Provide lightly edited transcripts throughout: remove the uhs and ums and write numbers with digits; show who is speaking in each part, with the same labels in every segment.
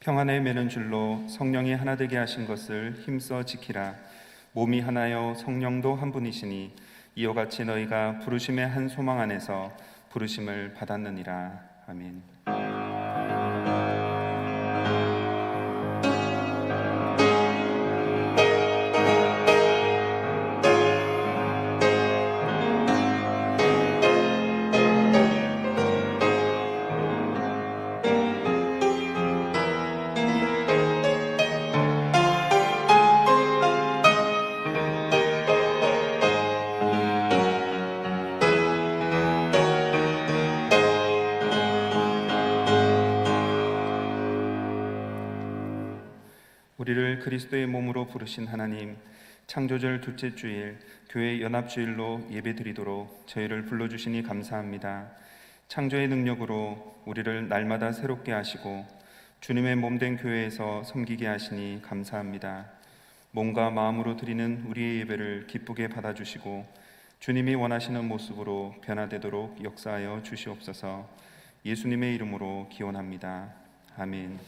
Speaker 1: 평안에 매는 줄로 성령이 하나 되게 하신 것을 힘써 지키라. 몸이 하나요 성령도 한 분이시니 이와 같이 너희가 부르심의 한 소망 안에서 부르심을 받았느니라. 아멘. 우리를 그리스도의 몸으로 부르신 하나님, 창조절 둘째 주일 교회 연합주일로 예배드리도록 저희를 불러주시니 감사합니다. 창조의 능력으로 우리를 날마다 새롭게 하시고 주님의 몸된 교회에서 섬기게 하시니 감사합니다. 몸과 마음으로 드리는 우리의 예배를 기쁘게 받아주시고 주님이 원하시는 모습으로 변화되도록 역사하여 주시옵소서. 예수님의 이름으로 기원합니다. 아멘.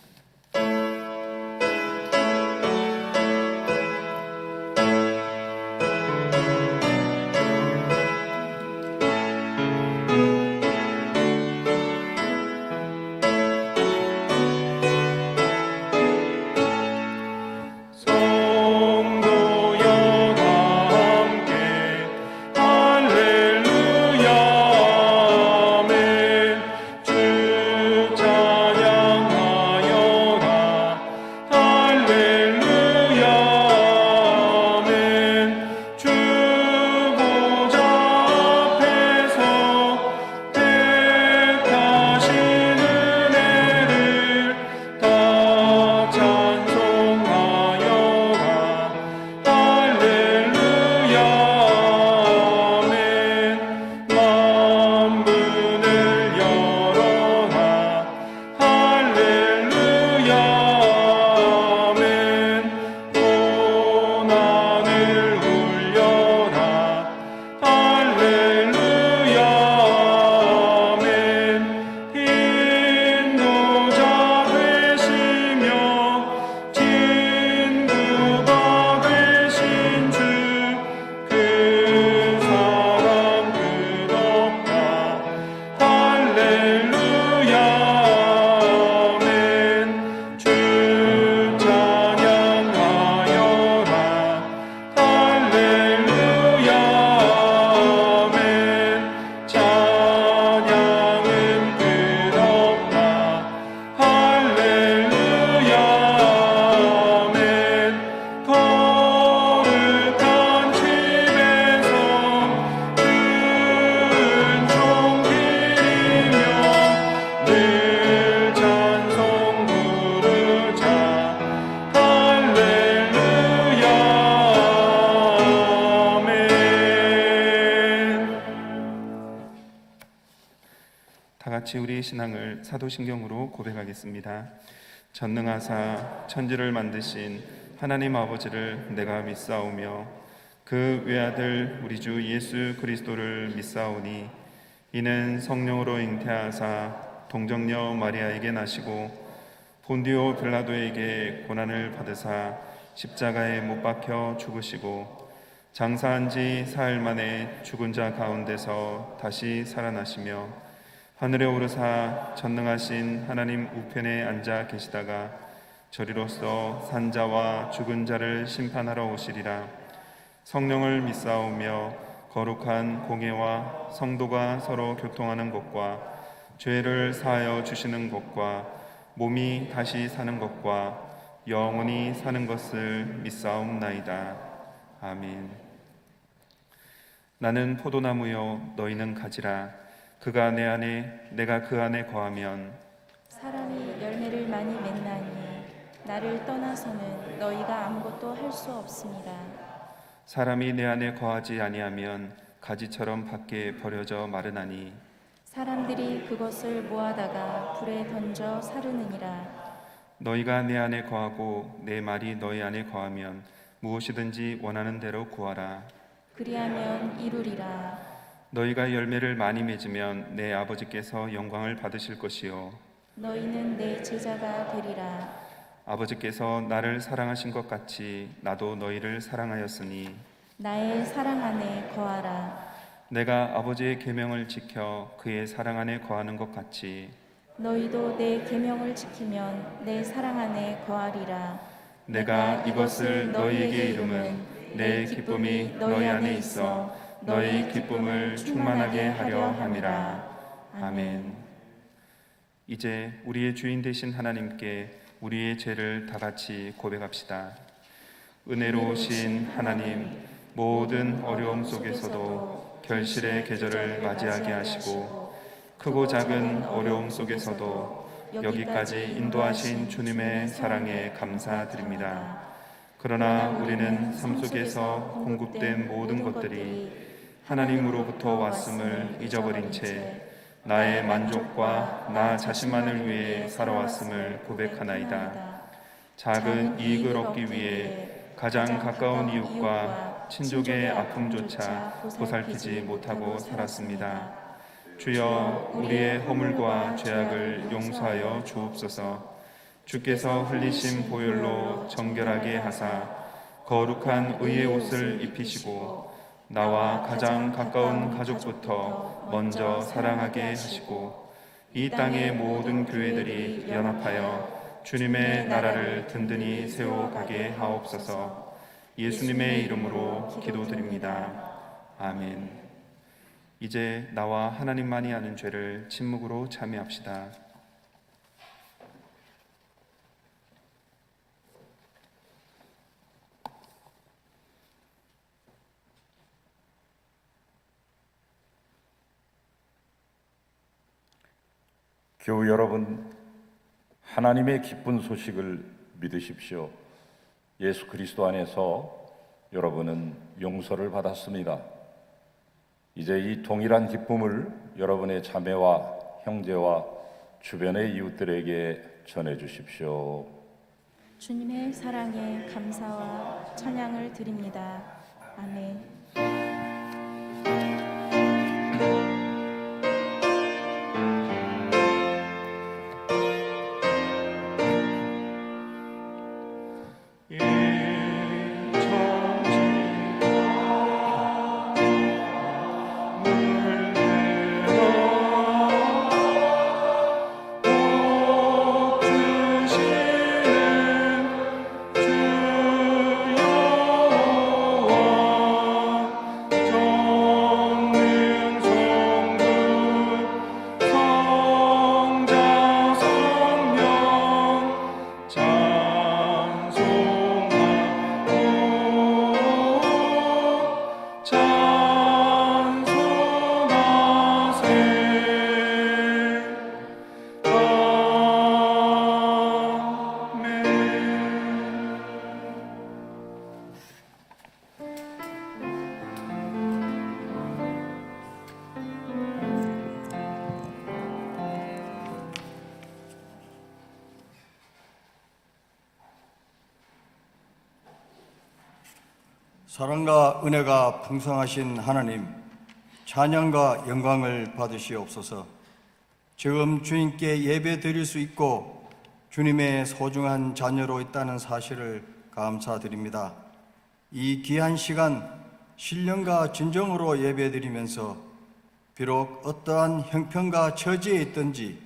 Speaker 1: 같이 우리의 신앙을 사도신경으로 고백하겠습니다. 전능하사 천지를 만드신 하나님 아버지를 내가 믿사오며 그 외아들 우리 주 예수 그리스도를 믿사오니 이는 성령으로 잉태하사 동정녀 마리아에게 나시고 본디오 빌라도에게 고난을 받으사 십자가에 못 박혀 죽으시고 장사한 지 사흘 만에 죽은 자 가운데서 다시 살아나시며 하늘에 오르사 전능하신 하나님 우편에 앉아 계시다가 저리로서 산자와 죽은 자를 심판하러 오시리라. 성령을 믿사오며 거룩한 공예와 성도가 서로 교통하는 것과 죄를 사하여 주시는 것과 몸이 다시 사는 것과 영원히 사는 것을 믿사옵나이다. 아멘. 나는 포도나무요 너희는 가지라. 그가 내 안에 내가 그 안에 거하면
Speaker 2: 사람이 열매를 많이 맺나니 나를 떠나서는 너희가 아무것도 할 수 없습니다.
Speaker 1: 사람이 내 안에 거하지 아니하면 가지처럼 밖에 버려져 마르나니
Speaker 2: 사람들이 그것을 모아다가 불에 던져 사르느니라.
Speaker 1: 너희가 내 안에 거하고 내 말이 너희 안에 거하면 무엇이든지 원하는 대로 구하라.
Speaker 2: 그리하면 이루리라.
Speaker 1: 너희가 열매를 많이 맺으면 내 아버지께서 영광을 받으실 것이요
Speaker 2: 너희는 내 제자가 되리라.
Speaker 1: 아버지께서 나를 사랑하신 것 같이 나도 너희를 사랑하였으니
Speaker 2: 나의 사랑 안에 거하라.
Speaker 1: 내가 아버지의 계명을 지켜 그의 사랑 안에 거하는 것 같이
Speaker 2: 너희도 내 계명을 지키면 내 사랑 안에 거하리라.
Speaker 1: 내가 이것을 너희에게 이름은 내 기쁨이 너희 안에 있어 너희 기쁨을 충만하게 하려 함이라. 아멘. 이제 우리의 주인 되신 하나님께 우리의 죄를 다 같이 고백합시다. 은혜로우신 하나님, 모든 어려움 속에서도 결실의 계절을 맞이하게 하시고 크고 작은 어려움 속에서도 여기까지 인도하신 주님의 사랑에 감사드립니다. 그러나 우리는 삶 속에서 공급된 모든 것들이 하나님으로부터 왔음을 잊어버린 채 나의 만족과 나 자신만을 위해 살아왔음을 고백하나이다. 작은 이익을 얻기 위해 가장 가까운 이웃과 친족의 아픔조차 보살피지 못하고 살았습니다. 주여, 우리의 허물과 죄악을 용서하여 주옵소서. 주께서 흘리신 보혈로 정결하게 하사 거룩한 의의 옷을 입히시고 나와 가장 가까운 가족부터 먼저 사랑하게 하시고 이 땅의 모든 교회들이 연합하여 주님의 나라를 든든히 세워가게 하옵소서. 예수님의 이름으로 기도드립니다. 아멘. 이제 나와 하나님만이 아는 죄를 침묵으로 참여합시다.
Speaker 3: 교우 여러분, 하나님의 기쁜 소식을 믿으십시오. 예수 그리스도 안에서 여러분은 용서를 받았습니다. 이제 이 동일한 기쁨을 여러분의 자매와 형제와 주변의 이웃들에게 전해 주십시오.
Speaker 2: 주님의 사랑에 감사와 찬양을 드립니다. 아멘.
Speaker 4: 사랑과 은혜가 풍성하신 하나님, 찬양과 영광을 받으시옵소서. 지금 주님께 예배 드릴 수 있고 주님의 소중한 자녀로 있다는 사실을 감사드립니다. 이 귀한 시간 신령과 진정으로 예배 드리면서 비록 어떠한 형편과 처지에 있든지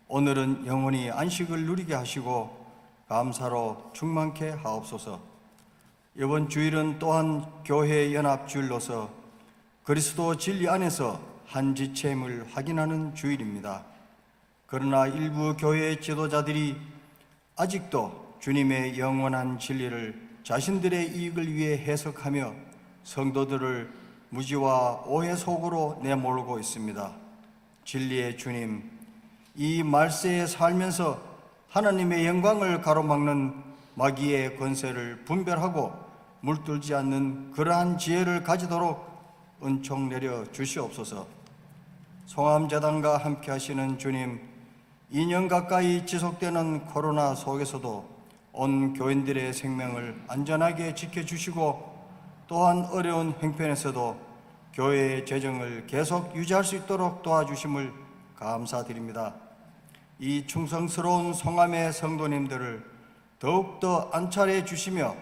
Speaker 4: 오늘은 영원히 안식을 누리게 하시고 감사로 충만케 하옵소서. 이번 주일은 또한 교회 연합 주일로서 그리스도 진리 안에서 한 지체임을 확인하는 주일입니다. 그러나 일부 교회 지도자들이 아직도 주님의 영원한 진리를 자신들의 이익을 위해 해석하며 성도들을 무지와 오해 속으로 내몰고 있습니다. 진리의 주님, 이 말세에 살면서 하나님의 영광을 가로막는 마귀의 권세를 분별하고 물들지 않는 그러한 지혜를 가지도록 은총 내려 주시옵소서. 송암재단과 함께 하시는 주님, 2년 가까이 지속되는 코로나 속에서도 온 교인들의 생명을 안전하게 지켜주시고 또한 어려운 형편에서도 교회의 재정을 계속 유지할 수 있도록 도와주심을 감사드립니다. 이 충성스러운 성함의 성도님들을 더욱더 안찰해 주시며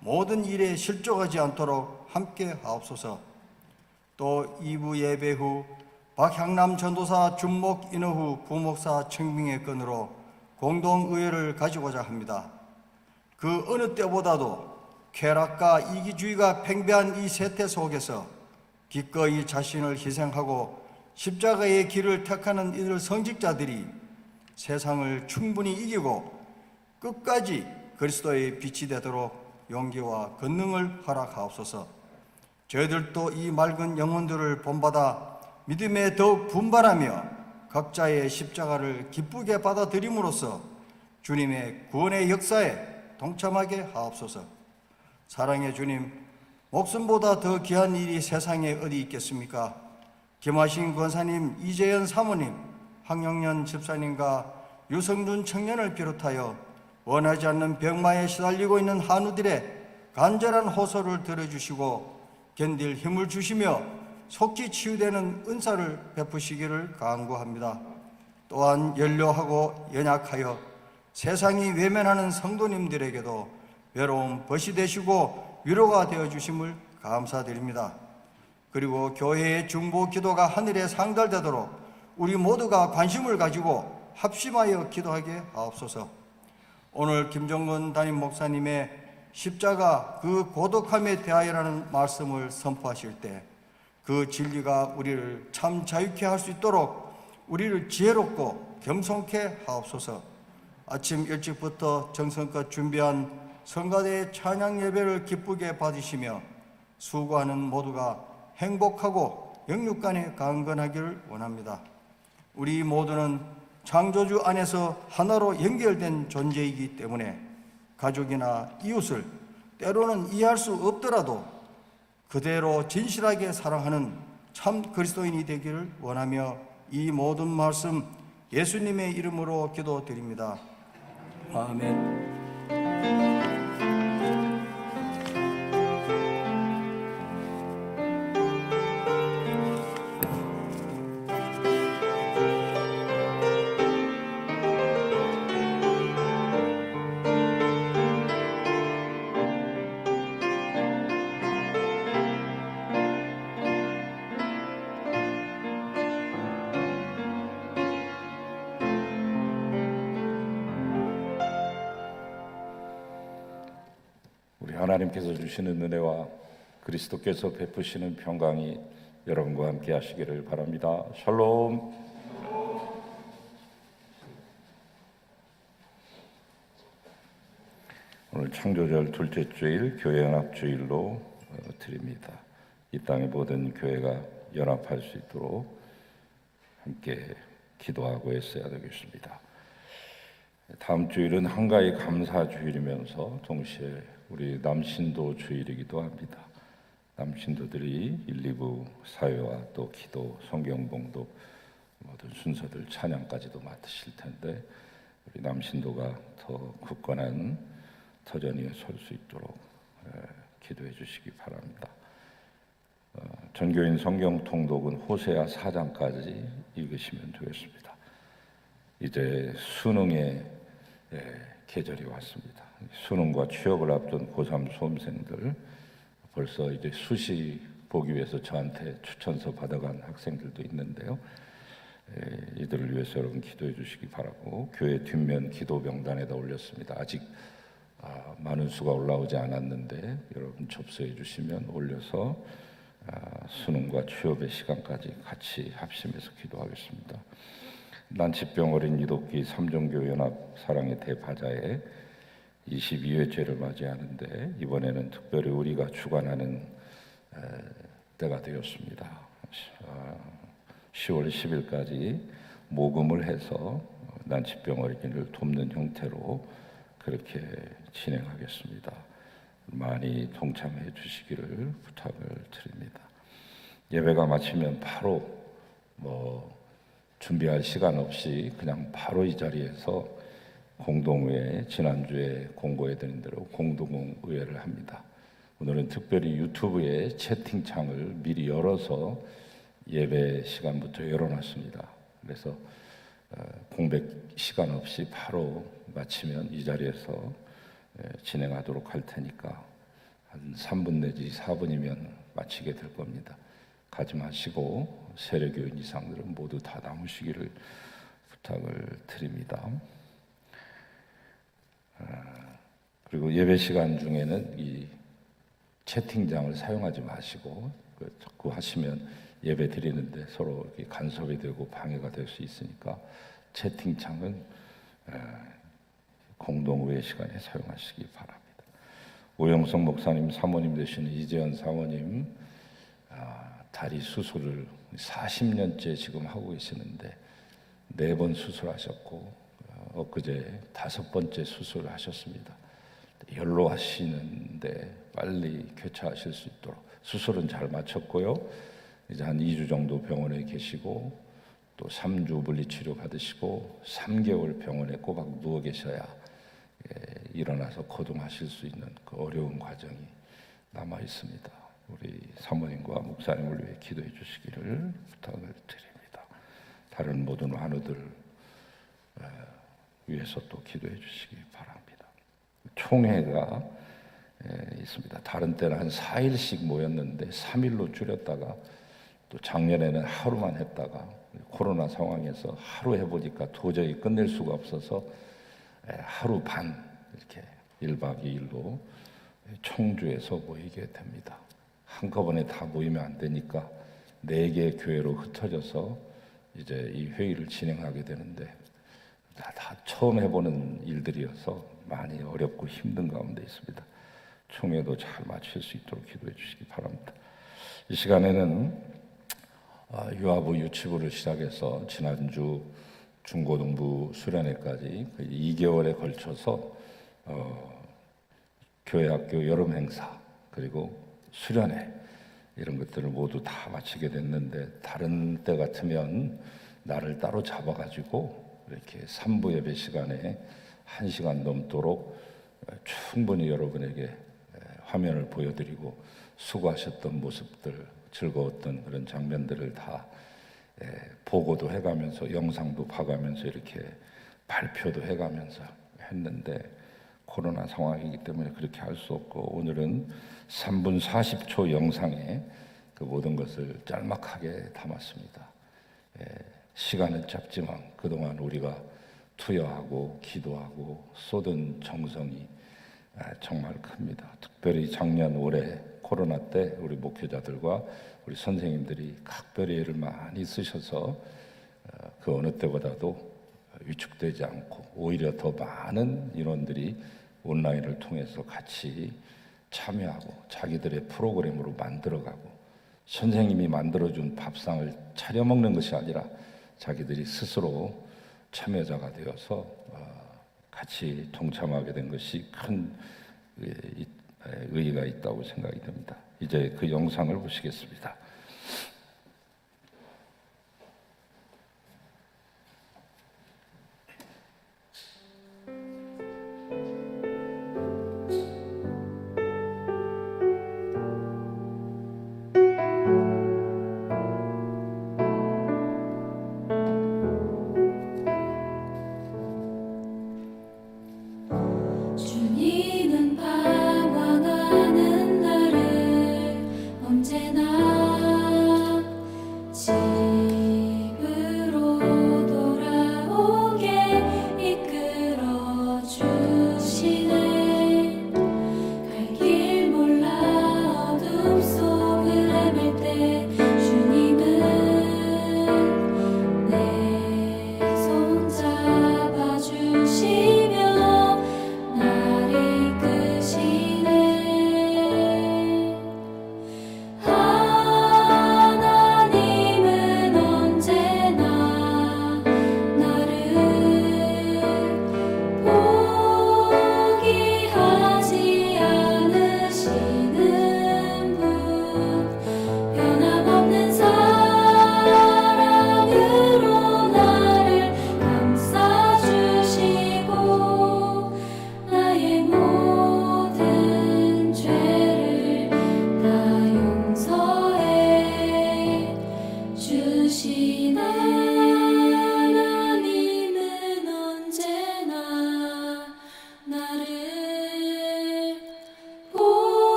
Speaker 4: 모든 일에 실족하지 않도록 함께 하옵소서. 또 2부 예배 후 박향남 전도사 준목 인허 후 부목사 청빙의 건으로 공동의회를 가지고자 합니다. 그 어느 때보다도 쾌락과 이기주의가 팽배한 이 세태 속에서 기꺼이 자신을 희생하고 십자가의 길을 택하는 이들 성직자들이 세상을 충분히 이기고 끝까지 그리스도의 빛이 되도록 용기와 권능을 허락하옵소서. 저희들도 이 맑은 영혼들을 본받아 믿음에 더욱 분발하며 각자의 십자가를 기쁘게 받아들임으로써 주님의 구원의 역사에 동참하게 하옵소서. 사랑의 주님, 목숨보다 더 귀한 일이 세상에 어디 있겠습니까? 김하신 권사님, 이재현 사모님, 황영년 집사님과 유성준 청년을 비롯하여 원하지 않는 병마에 시달리고 있는 한우들의 간절한 호소를 들어주시고 견딜 힘을 주시며 속히 치유되는 은사를 베푸시기를 간구합니다. 또한 연료하고 연약하여 세상이 외면하는 성도님들에게도 외로운 벗이 되시고 위로가 되어주심을 감사드립니다. 그리고 교회의 중보 기도가 하늘에 상달되도록 우리 모두가 관심을 가지고 합심하여 기도하게 하옵소서. 오늘 김정근 담임 목사님의 십자가 그 고독함에 대하여라는 말씀을 선포하실 때 그 진리가 우리를 참 자유케 할 수 있도록 우리를 지혜롭고 겸손케 하옵소서. 아침 일찍부터 정성껏 준비한 성가대의 찬양 예배를 기쁘게 받으시며 수고하는 모두가 행복하고 영육간에 강건하기를 원합니다. 우리 모두는 창조주 안에서 하나로 연결된 존재이기 때문에 가족이나 이웃을 때로는 이해할 수 없더라도 그대로 진실하게 사랑하는 참 그리스도인이 되기를 원하며 이 모든 말씀 예수님의 이름으로 기도드립니다. 아멘.
Speaker 3: 우리 하나님께서 주시는 은혜와 그리스도께서 베푸시는 평강이 여러분과 함께 하시기를 바랍니다. 샬롬. 오늘 창조절 둘째 주일 교회연합주일로 드립니다. 이 땅의 모든 교회가 연합할 수 있도록 함께 기도하고 애써야 되겠습니다. 다음 주일은 한가위 감사주일이면서 동시에 우리 남신도 주일이기도 합니다. 남신도들이 1, 2부 사회와 또 기도, 성경봉독 모든 순서들 찬양까지도 맡으실 텐데 우리 남신도가 더 굳건한 터전위에 설 수 있도록 기도해 주시기 바랍니다. 전교인 성경 통독은 호세아 4장까지 읽으시면 되겠습니다. 이제 수능의 계절이 왔습니다. 수능과 취업을 앞둔 고3 수험생들 벌써 이제 수시 보기 위해서 저한테 추천서 받아간 학생들도 있는데요. 이들을 위해서 여러분 기도해 주시기 바라고 교회 뒷면 기도 명단에다 올렸습니다. 아직 많은 수가 올라오지 않았는데 여러분 접수해 주시면 올려서 수능과 취업의 시간까지 같이 합심해서 기도하겠습니다. 난치병 어린 이독기 삼종교 연합 사랑의 대바자회 22회째를 맞이하는데 이번에는 특별히 우리가 주관하는 때가 되었습니다. 10월 10일까지 모금을 해서 난치병 어린이를 돕는 형태로 그렇게 진행하겠습니다. 많이 동참해 주시기를 부탁을 드립니다. 예배가 마치면 바로 준비할 시간 없이 그냥 바로 이 자리에서 공동의회, 지난주에 공고해드린 대로 공동의회를 합니다. 오늘은 특별히 유튜브에 채팅창을 미리 열어서 예배 시간부터 열어놨습니다. 그래서 공백 시간 없이 바로 마치면 이 자리에서 진행하도록 할 테니까 한 3분 내지 4분이면 마치게 될 겁니다. 가지 마시고 세례교인 이상들은 모두 다 남으시기를 부탁을 드립니다. 그리고 예배 시간 중에는 이 채팅장을 사용하지 마시고 자꾸 하시면 예배 드리는데 서로 이렇게 간섭이 되고 방해가 될 수 있으니까 채팅창은 공동의회 시간에 사용하시기 바랍니다. 오영성 목사님 사모님 되시는 이재현 사모님 다리 수술을 40년째 지금 하고 계시는데 4번 수술하셨고 엊그제 5번째 수술을 하셨습니다. 연로하시는데 빨리 쾌차하실 수 있도록 수술은 잘 마쳤고요. 이제 한 2주 정도 병원에 계시고 또 3주 물리치료 받으시고 3개월 병원에 꼬박 누워 계셔야 일어나서 거동하실 수 있는 그 어려운 과정이 남아 있습니다. 우리 사모님과 목사님을 위해 기도해 주시기를 부탁을 드립니다. 다른 모든 환우들 위해서 또 기도해 주시기 바랍니다. 총회가 있습니다. 다른 때는 한 4일씩 모였는데 3일로 줄였다가 또 작년에는 하루만 했다가 코로나 상황에서 하루 해보니까 도저히 끝낼 수가 없어서 하루 반 이렇게 1박 2일로 청주에서 모이게 됩니다. 한꺼번에 다 모이면 안 되니까 4개 교회로 흩어져서 이제 이 회의를 진행하게 되는데 다 처음 해보는 일들이어서 많이 어렵고 힘든 가운데 있습니다. 총회도 잘 마칠 수 있도록 기도해 주시기 바랍니다. 이 시간에는 유아부 유치부를 시작해서 지난주 중고등부 수련회까지 2개월에 걸쳐서 교회 학교 여름 행사 그리고 수련회 이런 것들을 모두 다 마치게 됐는데 다른 때 같으면 날을 따로 잡아가지고 이렇게 3부 예배 시간에 1시간 넘도록 충분히 여러분에게 화면을 보여드리고 수고하셨던 모습들 즐거웠던 그런 장면들을 다 보고도 해가면서 영상도 봐가면서 이렇게 발표도 해가면서 했는데 코로나 상황이기 때문에 그렇게 할 수 없고 오늘은 3분 40초 영상에 그 모든 것을 짤막하게 담았습니다. 시간은 짧지만 그동안 우리가 투여하고 기도하고 쏟은 정성이 정말 큽니다. 특별히 작년 올해 코로나 때 우리 목회자들과 우리 선생님들이 각별히 애를 많이 쓰셔서 그 어느 때보다도 위축되지 않고 오히려 더 많은 인원들이 온라인을 통해서 같이 참여하고 자기들의 프로그램으로 만들어가고 선생님이 만들어준 밥상을 차려 먹는 것이 아니라 자기들이 스스로 참여자가 되어서 같이 동참하게 된 것이 큰 의의가 있다고 생각이 됩니다. 이제 그 영상을 보시겠습니다.
Speaker 5: 주님은 방황하는 나를 언제나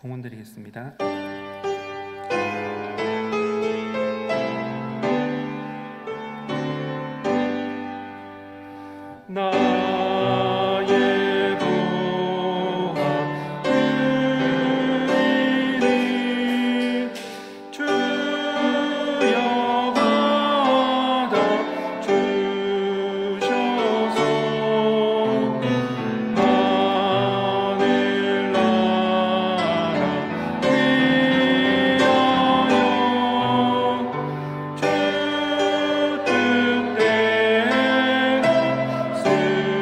Speaker 1: 성원 드리겠습니다. 나의 보아 의인이 주여 받아 주셔서 하늘나라 위하여 주 뜻대로 쓰소서.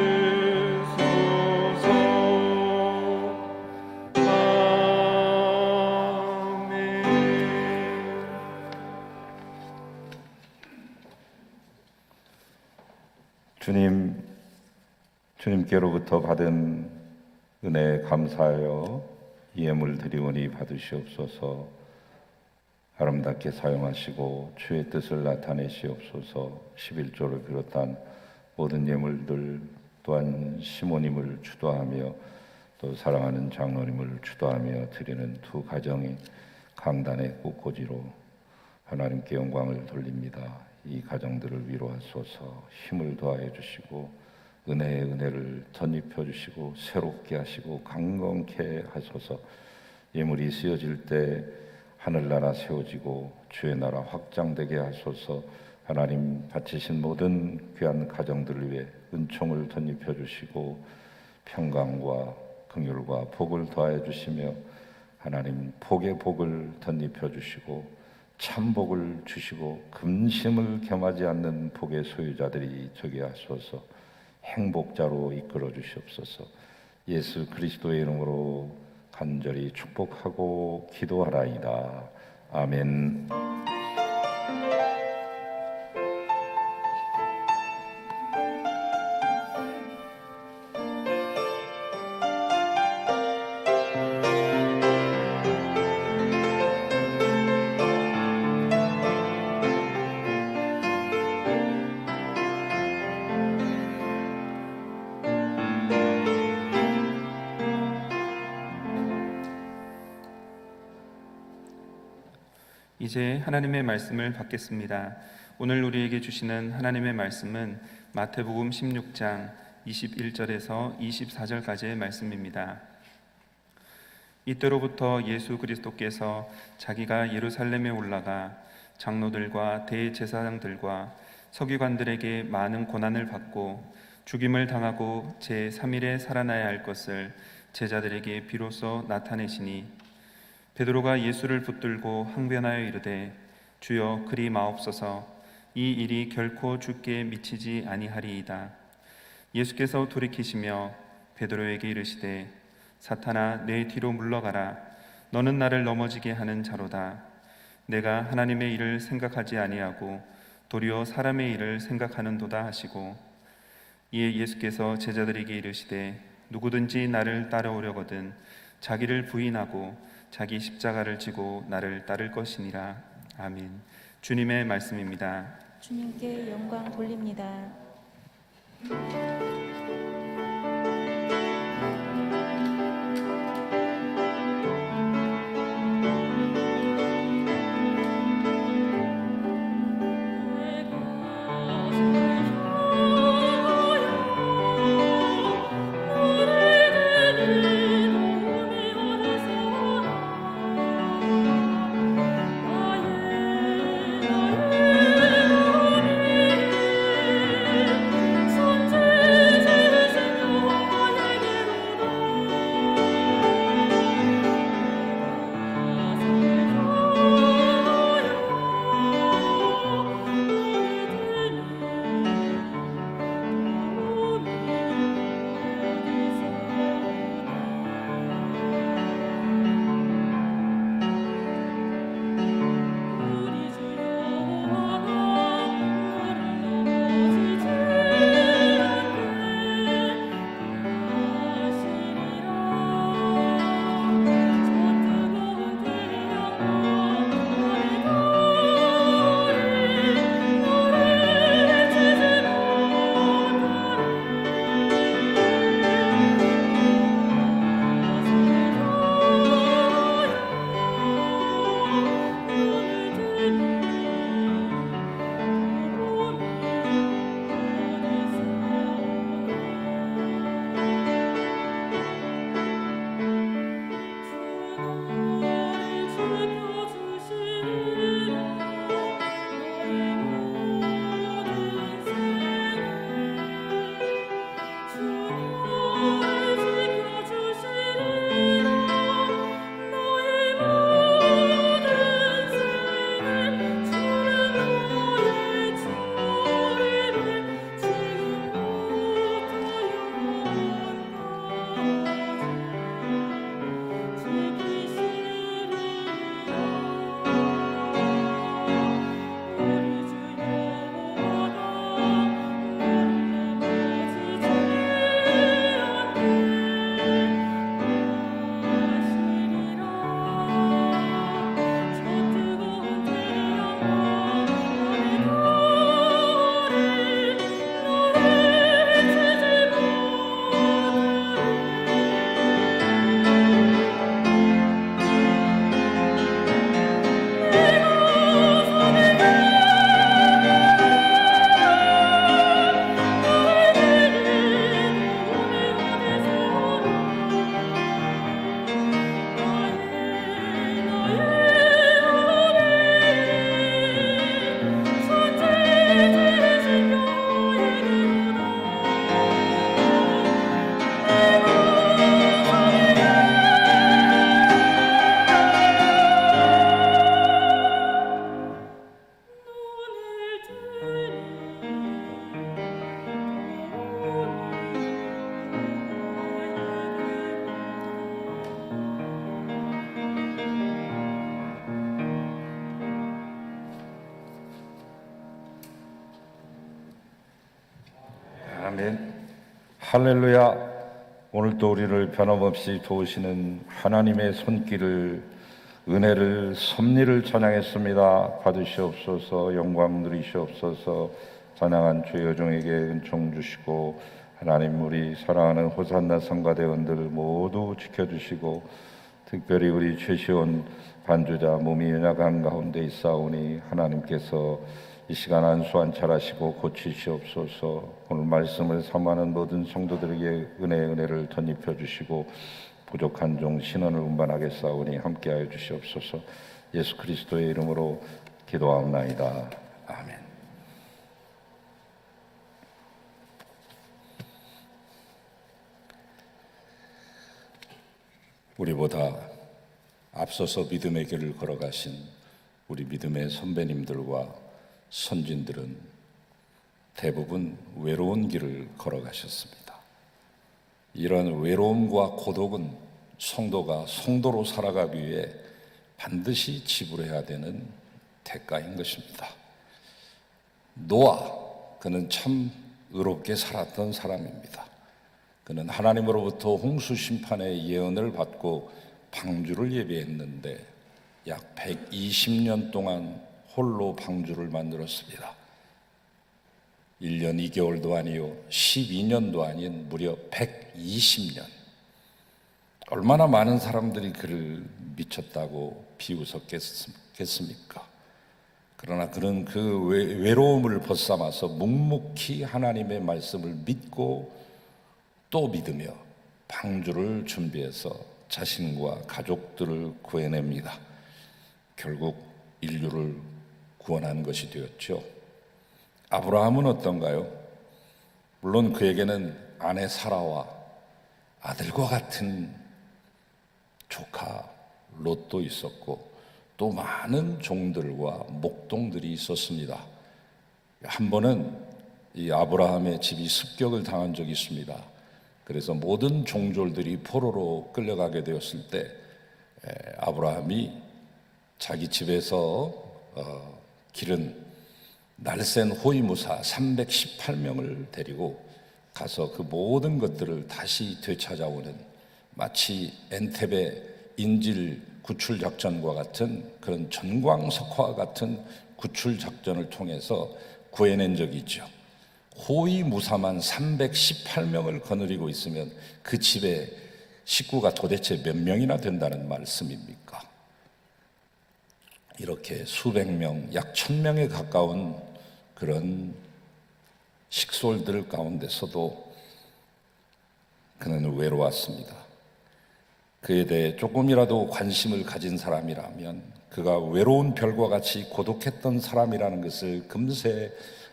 Speaker 1: 아멘.
Speaker 3: 주님께로부터 받은 은혜에 감사하여 이 예물 드리오니 받으시옵소서. 아름답게 사용하시고 주의 뜻을 나타내시옵소서. 11조를 비롯한 모든 예물들 또한 시모님을 주도하며 또 사랑하는 장로님을 주도하며 드리는 두 가정이 강단의 꽃꽂이로 하나님께 영광을 돌립니다. 이 가정들을 위로하소서. 힘을 더하여 주시고 은혜의 은혜를 덧입혀 주시고 새롭게 하시고 강건케 하소서. 예물이 쓰여질 때 하늘나라 세워지고 주의 나라 확장되게 하소서. 하나님 바치신 모든 귀한 가정들을 위해 은총을 덧입혀 주시고 평강과 긍휼과 복을 더하여 주시며 하나님 복의 복을 덧입혀 주시고 참 복을 주시고 근심을 겸하지 않는 복의 소유자들이 되게 하소서. 행복자로 이끌어 주시옵소서. 예수 그리스도의 이름으로 간절히 축복하고 기도하라이다. 아멘.
Speaker 1: 이제 하나님의 말씀을 받겠습니다. 오늘 우리에게 주시는 하나님의 말씀은 마태복음 16장 21절에서 24절까지의 말씀입니다. 이때로부터 예수 그리스도께서 자기가 예루살렘에 올라가 장로들과 대제사장들과 서기관들에게 많은 고난을 받고 죽임을 당하고 제3일에 살아나야 할 것을 제자들에게 비로소 나타내시니 베드로가 예수를 붙들고 항변하여 이르되 주여 그리 마옵소서. 이 일이 결코 주께 미치지 아니하리이다. 예수께서 돌이키시며 베드로에게 이르시되 사탄아 내 뒤로 물러가라. 너는 나를 넘어지게 하는 자로다. 내가 하나님의 일을 생각하지 아니하고 도리어 사람의 일을 생각하는도다 하시고 이에 예수께서 제자들에게 이르시되 누구든지 나를 따라오려거든 자기를 부인하고 자기 십자가를 지고 나를 따를 것이니라. 아멘. 주님의 말씀입니다.
Speaker 2: 주님께 영광 돌립니다.
Speaker 5: 손
Speaker 3: 할렐루야. 오늘도 우리를 변함없이 도우시는 하나님의 손길을, 은혜를, 섭리를 찬양했습니다. 받으시옵소서. 영광 누리시옵소서. 찬양한 주 여종에게 은총 주시고, 하나님 우리 사랑하는 호산나 성가대원들 모두 지켜주시고, 특별히 우리 최시원 반주자 몸이 연약한 가운데 있사오니 하나님께서 이 시간 안수안찰하시고 고치시옵소서. 오늘 말씀을 사모하는 모든 성도들에게 은혜를 덧입혀 주시고, 부족한 종 신원을 운반하게 싸우니 함께하여 주시옵소서. 예수 그리스도의 이름으로 기도하옵나이다. 아멘. 우리보다 앞서서 믿음의 길을 걸어가신 우리 믿음의 선배님들과 선진들은 대부분 외로운 길을 걸어가셨습니다. 이런 외로움과 고독은 성도가 성도로 살아가기 위해 반드시 지불해야 되는 대가인 것입니다. 노아, 그는 참 의롭게 살았던 사람입니다. 그는 하나님으로부터 홍수 심판의 예언을 받고 방주를 예비했는데 약 120년 동안 홀로 방주를 만들었습니다. 1년 2개월도 아니요 12년도 아닌 무려 120년. 얼마나 많은 사람들이 그를 미쳤다고 비웃었겠습니까? 그러나 그는 그 외로움을 벗삼아서 묵묵히 하나님의 말씀을 믿고 또 믿으며 방주를 준비해서 자신과 가족들을 구해냅니다. 결국 인류를 구원한 것이 되었죠. 아브라함은 어떤가요? 물론 그에게는 아내 사라와 아들과 같은 조카 롯도 있었고 또 많은 종들과 목동들이 있었습니다. 한 번은 이 아브라함의 집이 습격을 당한 적이 있습니다. 그래서 모든 종졸들이 포로로 끌려가게 되었을 때 아브라함이 자기 집에서 기른 날쌘 호위무사 318명을 데리고 가서 그 모든 것들을 다시 되찾아오는, 마치 엔테베 인질 구출 작전과 같은 그런 전광석화와 같은 구출 작전을 통해서 구해낸 적이 있죠. 호위무사만 318명을 거느리고 있으면 그 집에 식구가 도대체 몇 명이나 된다는 말씀입니까? 이렇게 수백 명, 약 1000명에 가까운 그런 식솔들 가운데서도 그는 외로웠습니다. 그에 대해 조금이라도 관심을 가진 사람이라면 그가 외로운 별과 같이 고독했던 사람이라는 것을 금세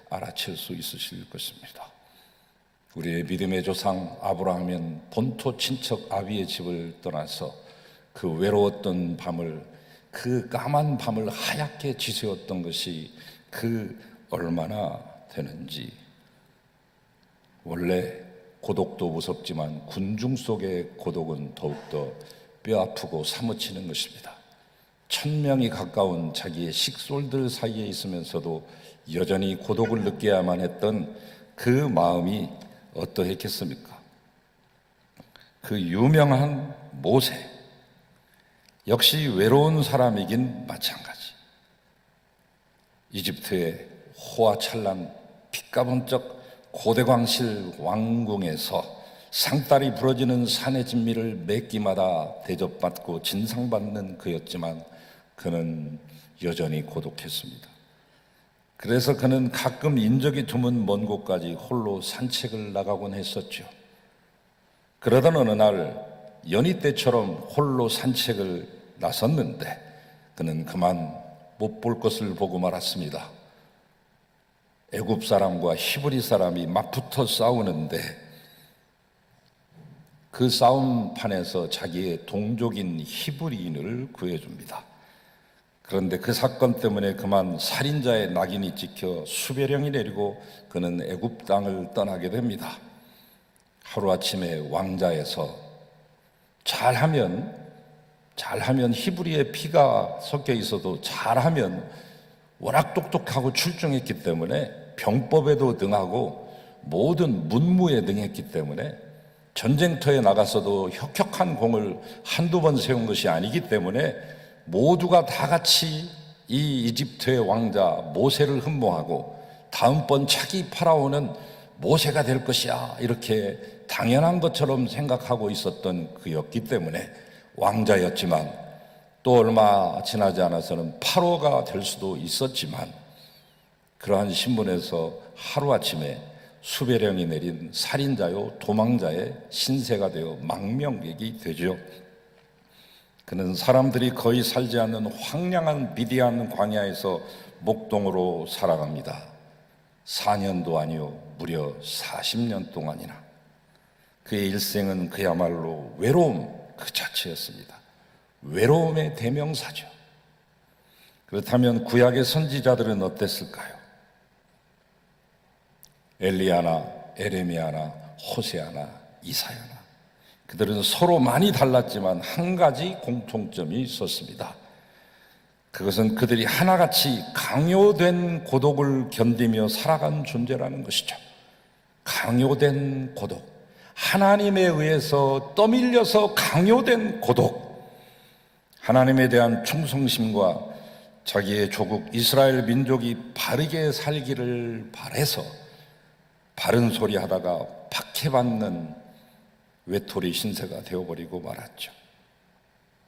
Speaker 3: 알아챌 수 있으실 것입니다. 우리의 믿음의 조상 아브라함은 본토 친척 아비의 집을 떠나서 그 외로웠던 밤을, 그 까만 밤을 하얗게 지새웠던 것이 그 얼마나 되는지. 원래 고독도 무섭지만 군중 속의 고독은 더욱더 뼈아프고 사무치는 것입니다. 1000명이 가까운 자기의 식솔들 사이에 있으면서도 여전히 고독을 느껴야만 했던 그 마음이 어떠했겠습니까? 그 유명한 모세 역시 외로운 사람이긴 마찬가지. 이집트의 호화찬란 빛가번쩍 고대광실 왕궁에서 상다리 부러지는 산의 진미를 매 끼마다 대접받고 진상받는 그였지만 그는 여전히 고독했습니다. 그래서 그는 가끔 인적이 드문 먼 곳까지 홀로 산책을 나가곤 했었죠. 그러던 어느 날 연희 때처럼 홀로 산책을 나섰는데 그는 그만 못 볼 것을 보고 말았습니다. 애굽 사람과 히브리 사람이 막 붙어 싸우는데 그 싸움판에서 자기의 동족인 히브리인을 구해줍니다. 그런데 그 사건 때문에 그만 살인자의 낙인이 찍혀 수배령이 내리고 그는 애굽 땅을 떠나게 됩니다. 하루아침에 왕자에서 잘하면 히브리의 피가 섞여 있어도 잘하면 워낙 똑똑하고 출중했기 때문에 병법에도 능하고 모든 문무에 능했기 때문에 전쟁터에 나가서도 혁혁한 공을 한두 번 세운 것이 아니기 때문에 모두가 다 같이 이 이집트의 왕자 모세를 흠모하고 다음번 차기 파라오는 모세가 될 것이야, 이렇게 당연한 것처럼 생각하고 있었던 그였기 때문에 왕자였지만, 또 얼마 지나지 않아서는 파로가 될 수도 있었지만, 그러한 신분에서 하루아침에 수배령이 내린 살인자요 도망자의 신세가 되어 망명객이 되죠. 그는 사람들이 거의 살지 않는 황량한 미디안 광야에서 목동으로 살아갑니다. 4년도 아니요, 무려 40년 동안이나. 그의 일생은 그야말로 외로움 그 자체였습니다. 외로움의 대명사죠. 그렇다면 구약의 선지자들은 어땠을까요? 엘리야나 에레미야나 호세아나 이사야나, 그들은 서로 많이 달랐지만 한 가지 공통점이 있었습니다. 그것은 그들이 하나같이 강요된 고독을 견디며 살아간 존재라는 것이죠. 강요된 고독, 하나님에 의해서 떠밀려서 강요된 고독, 하나님에 대한 충성심과 자기의 조국 이스라엘 민족이 바르게 살기를 바래서 바른 소리 하다가 박해받는 외톨이 신세가 되어버리고 말았죠.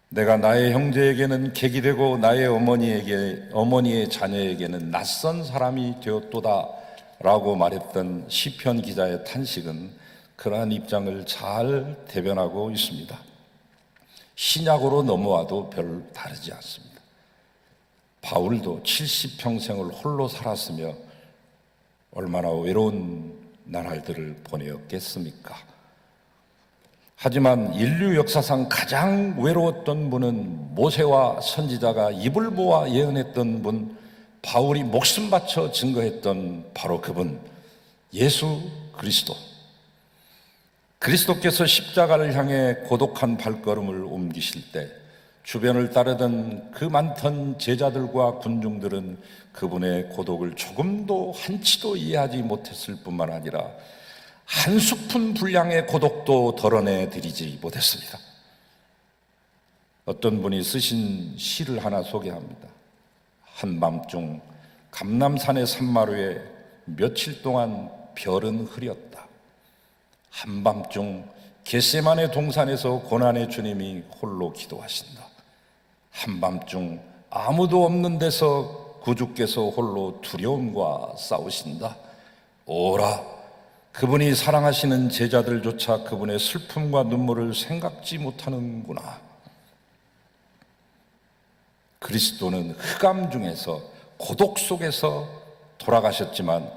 Speaker 3: 내가 나의 형제에게는 객이 되고 나의 어머니의 자녀에게는 낯선 사람이 되었도다 라고 말했던 시편 기자의 탄식은 그러한 입장을 잘 대변하고 있습니다. 신약으로 넘어와도 별 다르지 않습니다. 바울도 70평생을 홀로 살았으며 얼마나 외로운 나날들을 보내었겠습니까? 하지만 인류 역사상 가장 외로웠던 분은 모세와 선지자가 입을 모아 예언했던 분, 바울이 목숨 바쳐 증거했던 바로 그분, 예수 그리스도. 그리스도께서 십자가를 향해 고독한 발걸음을 옮기실 때 주변을 따르던 그 많던 제자들과 군중들은 그분의 고독을 조금도 한치도 이해하지 못했을 뿐만 아니라 한 스푼 분량의 고독도 덜어내 드리지 못했습니다. 어떤 분이 쓰신 시를 하나 소개합니다. 한밤중 감람산의 산마루에 며칠 동안 별은 흐렸다. 한밤중 겟세마네 동산에서 고난의 주님이 홀로 기도하신다. 한밤중 아무도 없는 데서 구주께서 홀로 두려움과 싸우신다. 오라, 그분이 사랑하시는 제자들조차 그분의 슬픔과 눈물을 생각지 못하는구나. 그리스도는 흑암 중에서 고독 속에서 돌아가셨지만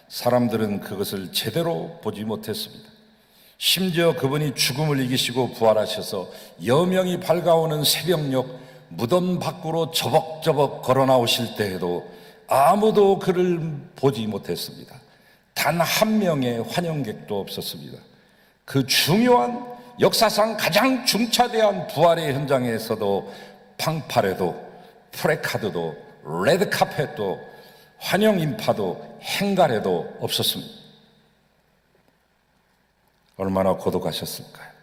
Speaker 3: 사람들은 그것을 제대로 보지 못했습니다. 심지어 그분이 죽음을 이기시고 부활하셔서 여명이 밝아오는 새벽녘 무덤 밖으로 저벅저벅 걸어 나오실 때에도 아무도 그를 보지 못했습니다. 단 한 명의 환영객도 없었습니다. 그 중요한 역사상 가장 중차대한 부활의 현장에서도 팡파레도 프레카드도 레드카펫도 환영 인파도 행가래도 없었습니다. 얼마나 고독하셨을까요?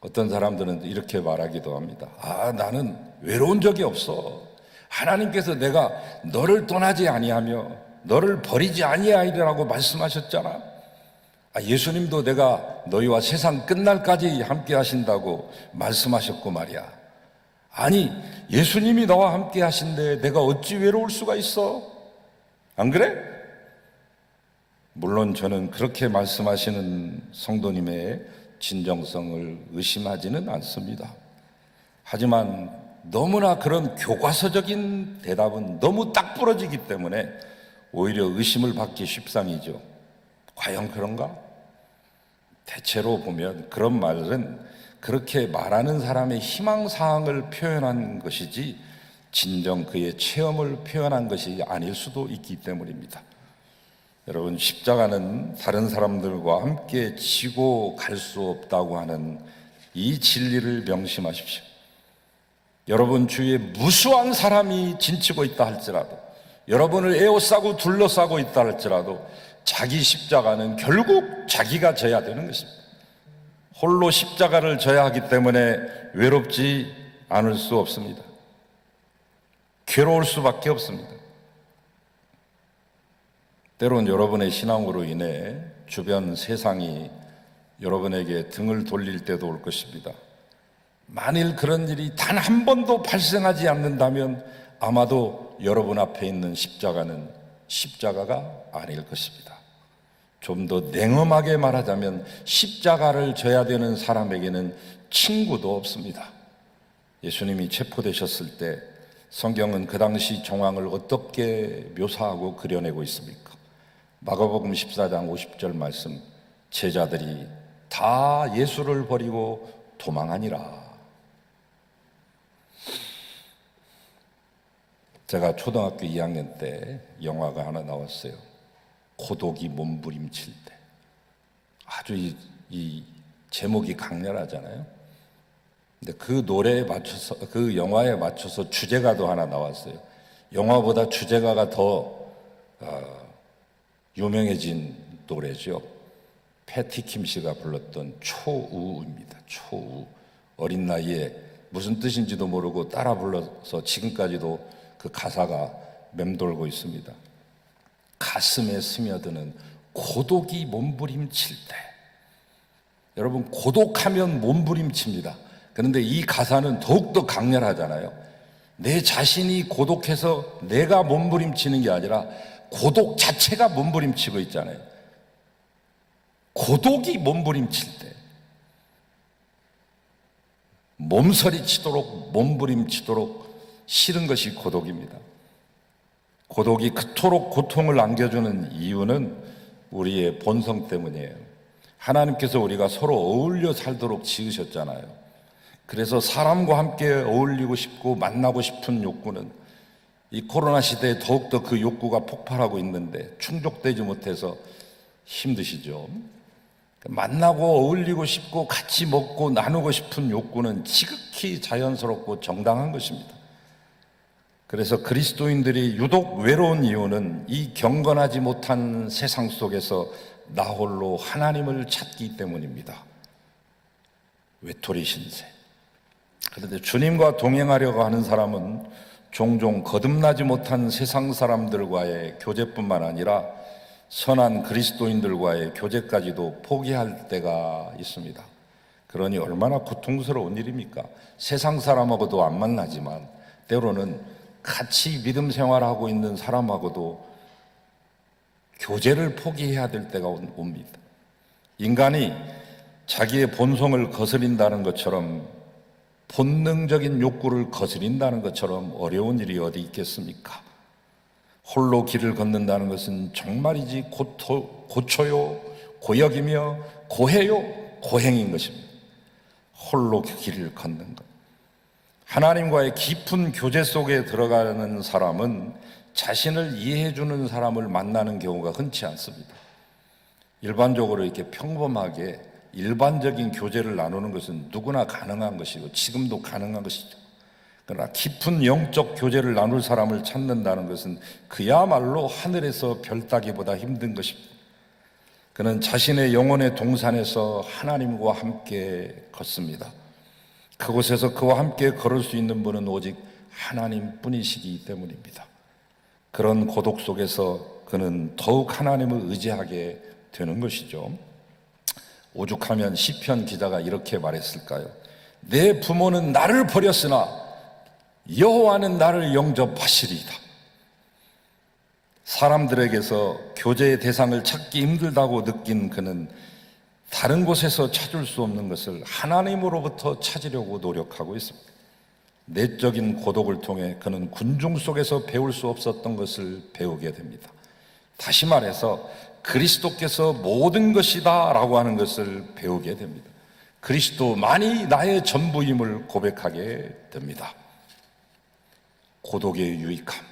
Speaker 3: 어떤 사람들은 이렇게 말하기도 합니다. 나는 외로운 적이 없어. 하나님께서 내가 너를 떠나지 아니하며 너를 버리지 아니하리라고 말씀하셨잖아. 예수님도 내가 너희와 세상 끝날까지 함께 하신다고 말씀하셨고 말이야. 아니, 예수님이 너와 함께 하신데 내가 어찌 외로울 수가 있어? 안 그래? 물론 저는 그렇게 말씀하시는 성도님의 진정성을 의심하지는 않습니다. 하지만 너무나 그런 교과서적인 대답은 너무 딱 부러지기 때문에 오히려 의심을 받기 십상이죠. 과연 그런가? 대체로 보면 그런 말은 그렇게 말하는 사람의 희망사항을 표현한 것이지 진정 그의 체험을 표현한 것이 아닐 수도 있기 때문입니다. 여러분, 십자가는 다른 사람들과 함께 지고 갈 수 없다고 하는 이 진리를 명심하십시오. 여러분 주위에 무수한 사람이 진치고 있다 할지라도, 여러분을 에워싸고 둘러싸고 있다 할지라도 자기 십자가는 결국 자기가 져야 되는 것입니다. 홀로 십자가를 져야 하기 때문에 외롭지 않을 수 없습니다. 괴로울 수밖에 없습니다. 때론 여러분의 신앙으로 인해 주변 세상이 여러분에게 등을 돌릴 때도 올 것입니다. 만일 그런 일이 단 한 번도 발생하지 않는다면 아마도 여러분 앞에 있는 십자가는 십자가가 아닐 것입니다. 좀 더 냉엄하게 말하자면 십자가를 져야 되는 사람에게는 친구도 없습니다. 예수님이 체포되셨을 때 성경은 그 당시 정황을 어떻게 묘사하고 그려내고 있습니까? 마가복음 14장 50절 말씀, 제자들이 다 예수를 버리고 도망하니라. 제가 초등학교 2학년 때 영화가 하나 나왔어요. 고독이 몸부림칠 때. 아주 이 제목이 강렬하잖아요. 근데 그 노래에 맞춰서, 그 영화에 맞춰서 주제가도 하나 나왔어요. 영화보다 주제가가 더 유명해진 노래죠. 패티킴 씨가 불렀던 초우입니다. 초우. 어린 나이에 무슨 뜻인지도 모르고 따라 불러서 지금까지도 그 가사가 맴돌고 있습니다. 가슴에 스며드는 고독이 몸부림칠 때. 여러분, 고독하면 몸부림칩니다. 그런데 이 가사는 더욱더 강렬하잖아요. 내 자신이 고독해서 내가 몸부림치는 게 아니라 고독 자체가 몸부림치고 있잖아요. 고독이 몸부림칠 때, 몸서리치도록 몸부림치도록 싫은 것이 고독입니다. 고독이 그토록 고통을 안겨주는 이유는 우리의 본성 때문이에요. 하나님께서 우리가 서로 어울려 살도록 지으셨잖아요. 그래서 사람과 함께 어울리고 싶고 만나고 싶은 욕구는 이 코로나 시대에 더욱더 그 욕구가 폭발하고 있는데 충족되지 못해서 힘드시죠. 만나고 어울리고 싶고 같이 먹고 나누고 싶은 욕구는 지극히 자연스럽고 정당한 것입니다. 그래서 그리스도인들이 유독 외로운 이유는 이 경건하지 못한 세상 속에서 나 홀로 하나님을 찾기 때문입니다. 외톨이 신세. 그런데 주님과 동행하려고 하는 사람은 종종 거듭나지 못한 세상 사람들과의 교제뿐만 아니라 선한 그리스도인들과의 교제까지도 포기할 때가 있습니다. 그러니 얼마나 고통스러운 일입니까? 세상 사람하고도 안 만나지만 때로는 같이 믿음 생활하고 있는 사람하고도 교제를 포기해야 될 때가 옵니다. 인간이 자기의 본성을 거스린다는 것처럼, 본능적인 욕구를 거스린다는 것처럼 어려운 일이 어디 있겠습니까? 홀로 길을 걷는다는 것은 정말이지 고초요, 고역이며 고해요, 고행인 것입니다. 홀로 길을 걷는 것. 하나님과의 깊은 교제 속에 들어가는 사람은 자신을 이해해주는 사람을 만나는 경우가 흔치 않습니다. 일반적으로 이렇게 평범하게 일반적인 교제를 나누는 것은 누구나 가능한 것이고 지금도 가능한 것이죠. 그러나 깊은 영적 교제를 나눌 사람을 찾는다는 것은 그야말로 하늘에서 별 따기보다 힘든 것입니다. 그는 자신의 영혼의 동산에서 하나님과 함께 걷습니다. 그곳에서 그와 함께 걸을 수 있는 분은 오직 하나님뿐이시기 때문입니다. 그런 고독 속에서 그는 더욱 하나님을 의지하게 되는 것이죠. 오죽하면 시편 기자가 이렇게 말했을까요? 내 부모는 나를 버렸으나 여호와는 나를 영접하시리이다. 사람들에게서 교제의 대상을 찾기 힘들다고 느낀 그는 다른 곳에서 찾을 수 없는 것을 하나님으로부터 찾으려고 노력하고 있습니다. 내적인 고독을 통해 그는 군중 속에서 배울 수 없었던 것을 배우게 됩니다. 다시 말해서 그리스도께서 모든 것이다 라고 하는 것을 배우게 됩니다. 그리스도만이 나의 전부임을 고백하게 됩니다. 고독의 유익함.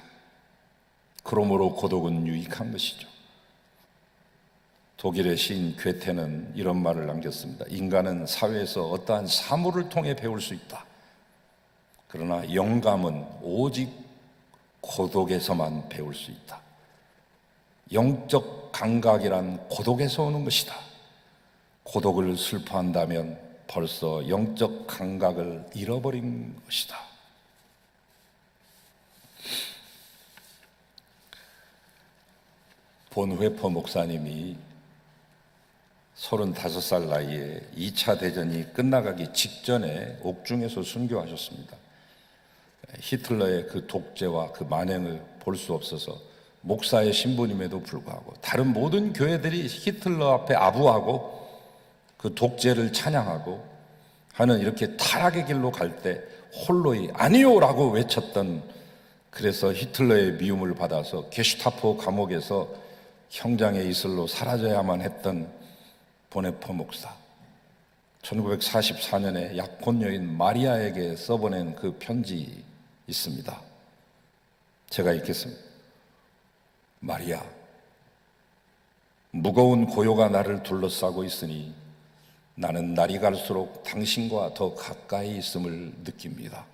Speaker 3: 그러므로 고독은 유익한 것이죠. 독일의 시인 괴테는 이런 말을 남겼습니다. 인간은 사회에서 어떠한 사물을 통해 배울 수 있다. 그러나 영감은 오직 고독에서만 배울 수 있다. 영적 감각이란 고독에서 오는 것이다. 고독을 슬퍼한다면 벌써 영적 감각을 잃어버린 것이다. 본회퍼 목사님이 35살 나이에 2차 대전이 끝나가기 직전에 옥중에서 순교하셨습니다. 히틀러의 그 독재와 그 만행을 볼 수 없어서 목사의 신분임에도 불구하고 다른 모든 교회들이 히틀러 앞에 아부하고 그 독재를 찬양하고 하는 이렇게 타락의 길로 갈 때 홀로이 아니요라고 외쳤던, 그래서 히틀러의 미움을 받아서 게슈타포 감옥에서 형장의 이슬로 사라져야만 했던 보네퍼 목사, 1944년에 약혼 여인 마리아에게 써보낸 그 편지 있습니다. 제가 읽겠습니다. 마리아, 무거운 고요가 나를 둘러싸고 있으니 나는 날이 갈수록 당신과 더 가까이 있음을 느낍니다.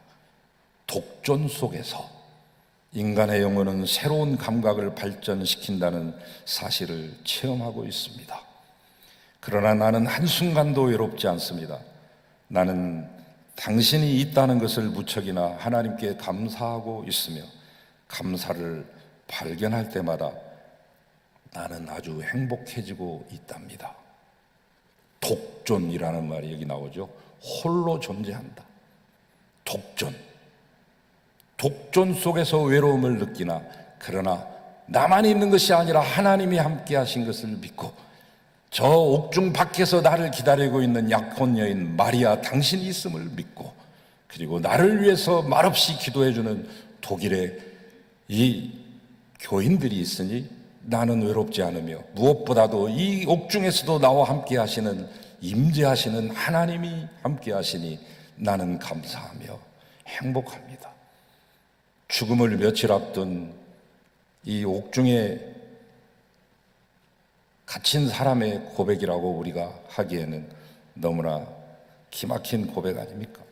Speaker 3: 독존 속에서 인간의 영혼은 새로운 감각을 발전시킨다는 사실을 체험하고 있습니다. 그러나 나는 한순간도 외롭지 않습니다. 나는 당신이 있다는 것을 무척이나 하나님께 감사하고 있으며 감사를 발견할 때마다 나는 아주 행복해지고 있답니다. 독존이라는 말이 여기 나오죠. 홀로 존재한다. 독존. 독존 속에서 외로움을 느끼나, 그러나 나만 있는 것이 아니라 하나님이 함께 하신 것을 믿고, 저 옥중 밖에서 나를 기다리고 있는 약혼 여인 마리아 당신이 있음을 믿고, 그리고 나를 위해서 말없이 기도해주는 독일의 이 교인들이 있으니 나는 외롭지 않으며, 무엇보다도 이 옥중에서도 나와 함께 하시는, 임재하시는 하나님이 함께 하시니 나는 감사하며 행복합니다. 죽음을 며칠 앞둔 이 옥중에 갇힌 사람의 고백이라고 우리가 하기에는 너무나 기막힌 고백 아닙니까?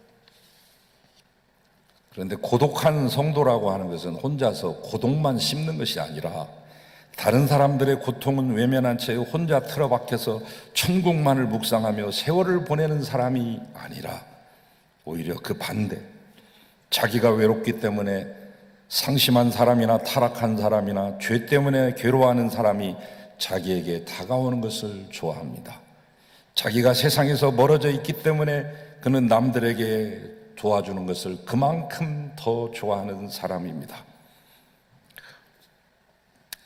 Speaker 3: 그런데 고독한 성도라고 하는 것은 혼자서 고독만 씹는 것이 아니라 다른 사람들의 고통은 외면한 채 혼자 틀어박혀서 천국만을 묵상하며 세월을 보내는 사람이 아니라 오히려 그 반대, 자기가 외롭기 때문에 상심한 사람이나 타락한 사람이나 죄 때문에 괴로워하는 사람이 자기에게 다가오는 것을 좋아합니다. 자기가 세상에서 멀어져 있기 때문에 그는 남들에게 도와주는 것을 그만큼 더 좋아하는 사람입니다.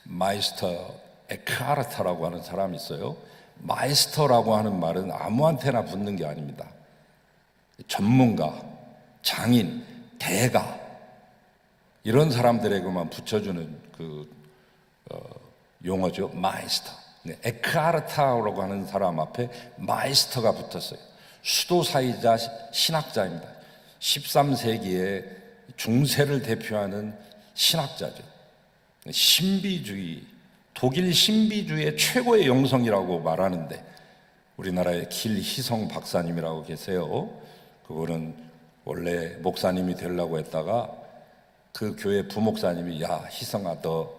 Speaker 3: 마이스터 에크하르트라고 하는 사람이 있어요. 마이스터라고 하는 말은 아무한테나 붙는 게 아닙니다. 전문가, 장인, 대가 이런 사람들에게만 붙여주는 그 용어죠. 마이스터. 에크하르트라고 하는 사람 앞에 마이스터가 붙었어요. 수도사이자 신학자입니다. 13세기의 중세를 대표하는 신학자죠. 신비주의, 독일 신비주의의 최고의 영성이라고 말하는데, 우리나라의 길희성 박사님이라고 계세요. 그분은 원래 목사님이 되려고 했다가 그 교회 부목사님이, 야 희성아, 너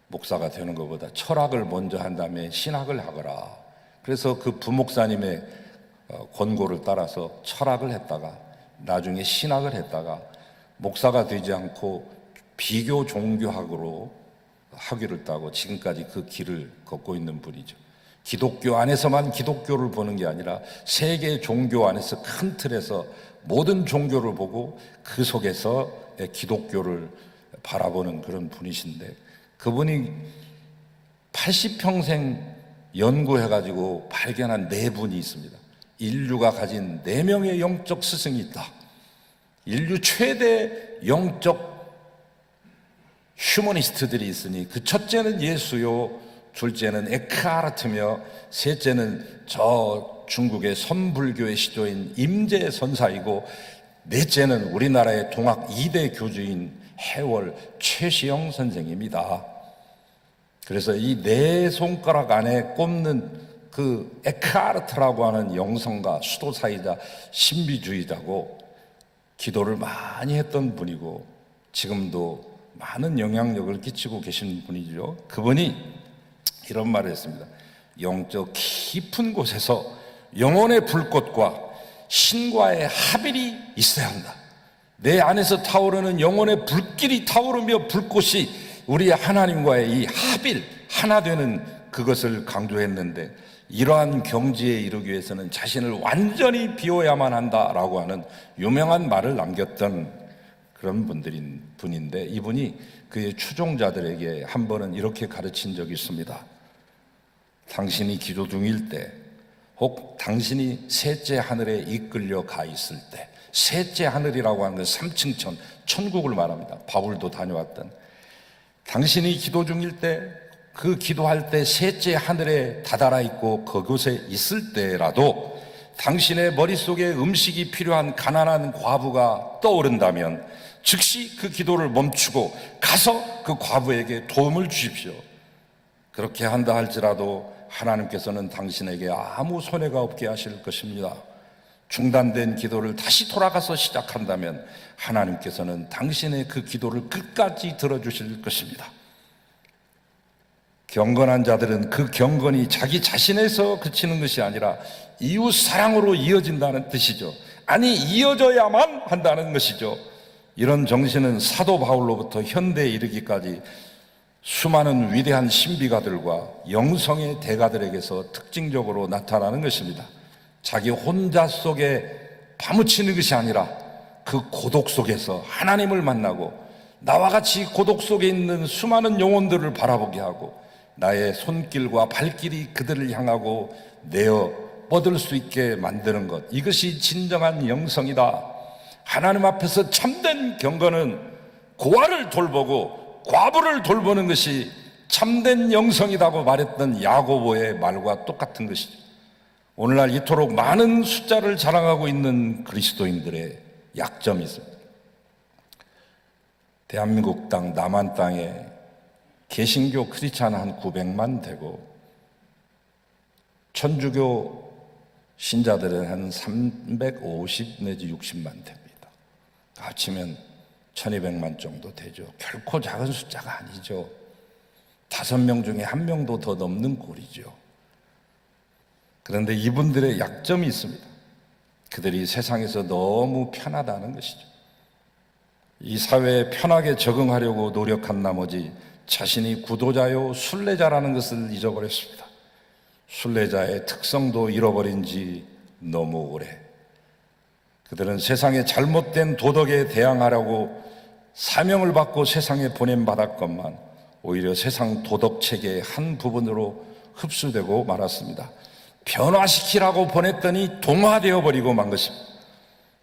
Speaker 3: 목사가 되는 것보다 철학을 먼저 한 다음에 신학을 하거라. 그래서 그 부목사님의 권고를 따라서 철학을 했다가 나중에 신학을 했다가 목사가 되지 않고 비교 종교학으로 학위를 따고 지금까지 그 길을 걷고 있는 분이죠. 기독교 안에서만 기독교를 보는 게 아니라 세계 종교 안에서 큰 틀에서 모든 종교를 보고 그 속에서 기독교를 바라보는 그런 분이신데, 그분이 80평생 연구해가지고 발견한 4분이 있습니다. 인류가 가진 4명의 영적 스승이 있다. 인류 최대 영적 휴머니스트들이 있으니 그 첫째는 예수요, 둘째는 에크하르트며 셋째는 저 중국의 선불교의 시조인 임재 선사이고 넷째는 우리나라의 동학 2대 교주인 해월 최시영 선생입니다. 그래서 이 4손가락 안에 꼽는 그 에크하르트라고 하는 영성가, 수도사이자 신비주의자고 기도를 많이 했던 분이고 지금도 많은 영향력을 끼치고 계신 분이죠. 그분이 이런 말을 했습니다. 영적 깊은 곳에서 영혼의 불꽃과 신과의 합일이 있어야 한다. 내 안에서 타오르는 영혼의 불길이 타오르며 불꽃이 우리 하나님과의 이 합일, 하나 되는 그것을 강조했는데, 이러한 경지에 이르기 위해서는 자신을 완전히 비워야만 한다라고 하는 유명한 말을 남겼던 그런 분인데, 이분이 그의 추종자들에게 한 번은 이렇게 가르친 적이 있습니다. 당신이 기도 중일 때, 혹 당신이 셋째 하늘에 이끌려 가 있을 때, 셋째 하늘이라고 하는 건 3층 천국을 말합니다. 바울도 다녀왔던. 당신이 기도 중일 때, 그 기도할 때 셋째 하늘에 다다라 있고 그곳에 있을 때라도 당신의 머릿속에 음식이 필요한 가난한 과부가 떠오른다면 즉시 그 기도를 멈추고 가서 그 과부에게 도움을 주십시오. 그렇게 한다 할지라도 하나님께서는 당신에게 아무 손해가 없게 하실 것입니다. 중단된 기도를 다시 돌아가서 시작한다면 하나님께서는 당신의 그 기도를 끝까지 들어주실 것입니다. 경건한 자들은 그 경건이 자기 자신에서 그치는 것이 아니라 이웃 사랑으로 이어진다는 뜻이죠. 아니, 이어져야만 한다는 것이죠. 이런 정신은 사도 바울로부터 현대에 이르기까지 수많은 위대한 신비가들과 영성의 대가들에게서 특징적으로 나타나는 것입니다. 자기 혼자 속에 파묻히는 것이 아니라 그 고독 속에서 하나님을 만나고 나와 같이 고독 속에 있는 수많은 영혼들을 바라보게 하고 나의 손길과 발길이 그들을 향하고 내어 뻗을 수 있게 만드는 것, 이것이 진정한 영성이다. 하나님 앞에서 참된 경건은 고아를 돌보고 과부를 돌보는 것이 참된 영성이라고 말했던 야고보의 말과 똑같은 것이죠. 오늘날 이토록 많은 숫자를 자랑하고 있는 그리스도인들의 약점이 있습니다. 대한민국 땅 남한 땅에 개신교 크리스찬 한 900만 되고 천주교 신자들은 한 350 내지 60만 됩니다. 합치면 1200만 정도 되죠. 결코 작은 숫자가 아니죠. 5명 중에 1명도 더 넘는 꼴이죠. 그런데 이분들의 약점이 있습니다. 그들이 세상에서 너무 편하다는 것이죠. 이 사회에 편하게 적응하려고 노력한 나머지 자신이 구도자요 순례자라는 것을 잊어버렸습니다. 순례자의 특성도 잃어버린 지 너무 오래. 그들은 세상의 잘못된 도덕에 대항하려고 사명을 받고 세상에 보냄받았건만 오히려 세상 도덕 체계의 한 부분으로 흡수되고 말았습니다. 변화시키라고 보냈더니 동화되어 버리고 만 것입니다.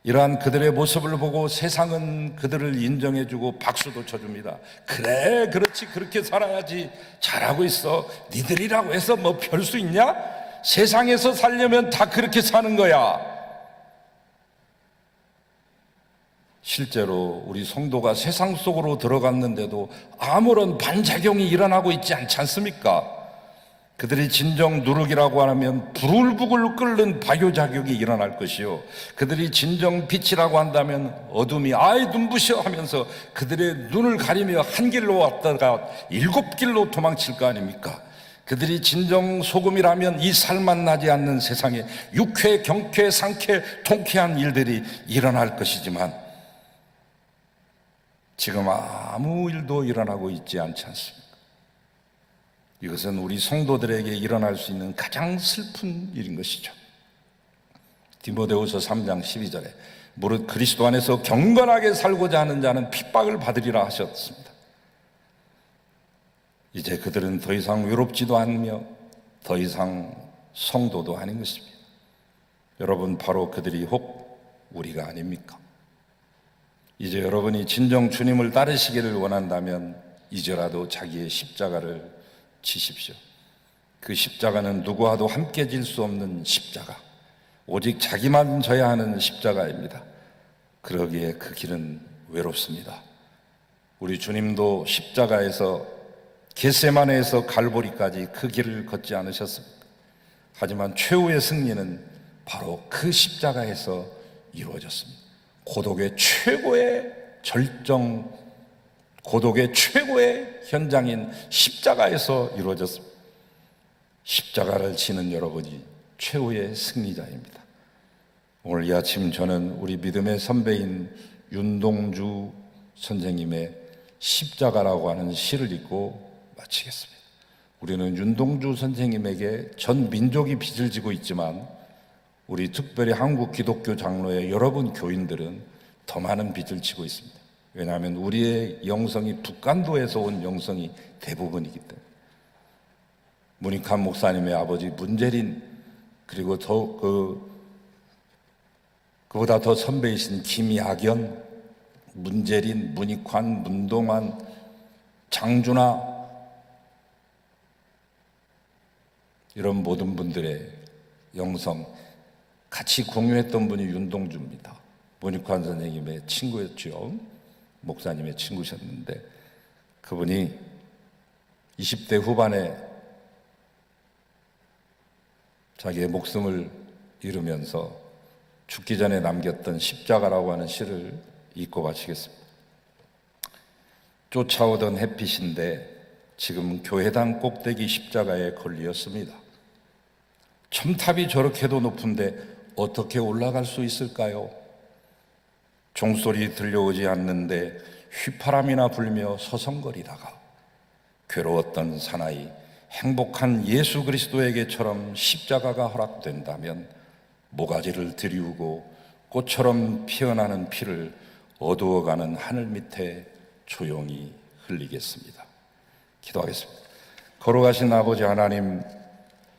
Speaker 3: 이러한 그들의 모습을 보고 세상은 그들을 인정해주고 박수도 쳐줍니다. 그래, 그렇지, 그렇게 살아야지. 잘하고 있어. 니들이라고 해서 뭐 별 수 있냐? 세상에서 살려면 다 그렇게 사는 거야. 실제로 우리 성도가 세상 속으로 들어갔는데도 아무런 반작용이 일어나고 있지 않지 않습니까? 그들이 진정 누룩이라고 하면 부글부글 끓는 발효작용이 일어날 것이요, 그들이 진정 빛이라고 한다면 어둠이 아이 눈부셔 하면서 그들의 눈을 가리며 한 길로 왔다가 7길로 도망칠 거 아닙니까? 그들이 진정 소금이라면 이 살맛 나지 않는 세상에 육회, 경쾌, 상쾌, 통쾌한 일들이 일어날 것이지만 지금 아무 일도 일어나고 있지 않지 않습니까? 이것은 우리 성도들에게 일어날 수 있는 가장 슬픈 일인 것이죠. 디모데후서 3장 12절에 무릇 그리스도 안에서 경건하게 살고자 하는 자는 핍박을 받으리라 하셨습니다. 이제 그들은 더 이상 외롭지도 않으며 더 이상 성도도 아닌 것입니다. 여러분, 바로 그들이 혹 우리가 아닙니까? 이제 여러분이 진정 주님을 따르시기를 원한다면 이제라도 자기의 십자가를 지십시오. 그 십자가는 누구와도 함께 질 수 없는 십자가, 오직 자기만 져야 하는 십자가입니다. 그러기에 그 길은 외롭습니다. 우리 주님도 십자가에서 겟세마네에서 갈보리까지 그 길을 걷지 않으셨습니까? 하지만 최후의 승리는 바로 그 십자가에서 이루어졌습니다. 고독의 최고의 절정 고독의 최고의 현장인 십자가에서 이루어졌습니다. 십자가를 지는 여러분이 최후의 승리자입니다. 오늘 이 아침 저는 우리 믿음의 선배인 윤동주 선생님의 십자가라고 하는 시를 읽고 마치겠습니다. 우리는 윤동주 선생님에게 전 민족이 빚을 지고 있지만 우리 특별히 한국 기독교 장로의 여러분 교인들은 더 많은 빚을 지고 있습니다. 왜냐하면 우리의 영성이 북간도에서 온 영성이 대부분이기 때문에. 문익환 목사님의 아버지 문재린, 그리고 그보다 더 선배이신 김야견, 문재린, 문익환, 문동환, 장준하, 이런 모든 분들의 영성 같이 공유했던 분이 윤동주입니다. 문익환 선생님의 친구였죠. 목사님의 친구셨는데 그분이 20대 후반에 자기의 목숨을 잃으면서 죽기 전에 남겼던 십자가라고 하는 시를 읽고 마치겠습니다. 쫓아오던 햇빛인데 지금 교회당 꼭대기 십자가에 걸리었습니다. 첨탑이 저렇게도 높은데 어떻게 올라갈 수 있을까요? 종소리 들려오지 않는데 휘파람이나 불며 서성거리다가 괴로웠던 사나이 행복한 예수 그리스도에게처럼 십자가가 허락된다면 모가지를 들이우고 꽃처럼 피어나는 피를 어두워가는 하늘 밑에 조용히 흘리겠습니다. 기도하겠습니다. 걸어가신 아버지 하나님,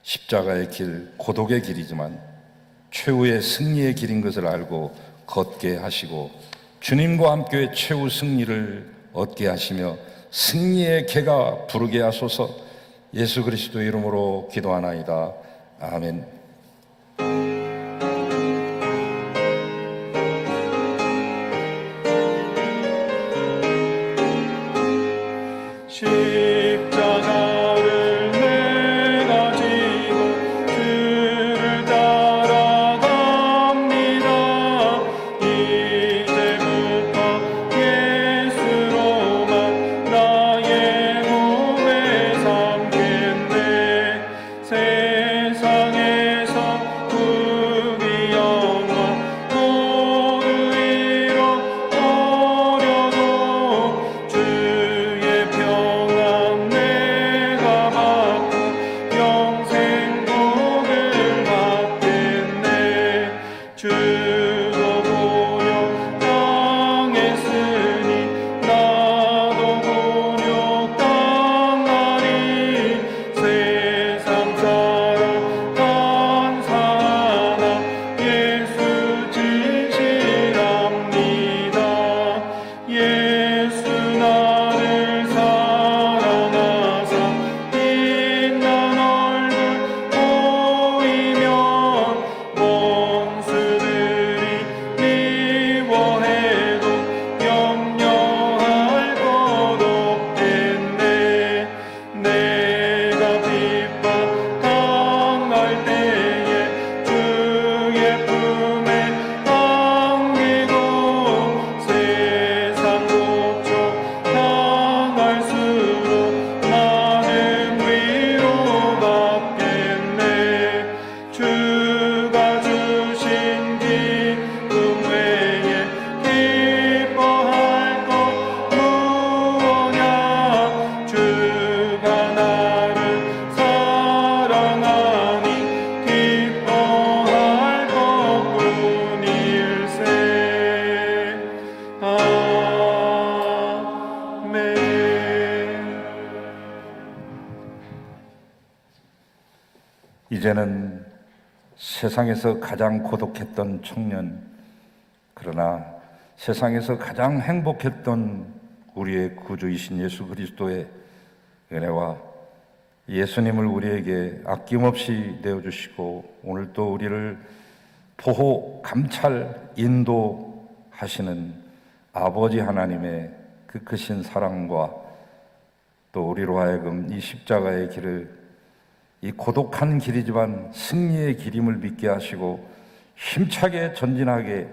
Speaker 3: 십자가의 길, 고독의 길이지만 최후의 승리의 길인 것을 알고 걷게 하시고 주님과 함께 최후 승리를 얻게 하시며 승리의 개가 부르게 하소서. 예수 그리스도의 이름으로 기도하나이다. 아멘.
Speaker 1: 십자가를 내가 지고 주를 따라갑니다. 이제부터 예수로만 나의 몸에 삼겠네. 세상에서 부귀 영화 모두 잃어버려도 주의 평안 내가 받고 영생 복을 받겠네. 주도 곤욕 당했으니 나도 곤욕 당하리. 세상 사랑 감사하나 예수 진실합니다. 예수 나를 사랑하사 빛난 얼굴 보이면 원수들이 미워해도 염려할 것 없겠네. 내가 핍박 당할 때에 주의 품에 안기고 세상 고초 당할수록 나는 위로받겠네. 주가 주신 기쁨 외에 기뻐할 것 무엇냐. 주가 나를 사랑하니 기뻐할 것뿐일세. 아멘.
Speaker 3: 이제는 세상에서 가장 고독했던 청년, 그러나 세상에서 가장 행복했던 우리의 구주이신 예수 그리스도의 은혜와 예수님을 우리에게 아낌없이 내어주시고 오늘 또 우리를 보호, 감찰, 인도하시는 아버지 하나님의 그 크신 사랑과 또 우리로 하여금 이 십자가의 길을, 이 고독한 길이지만 승리의 길임을 믿게 하시고 힘차게 전진하게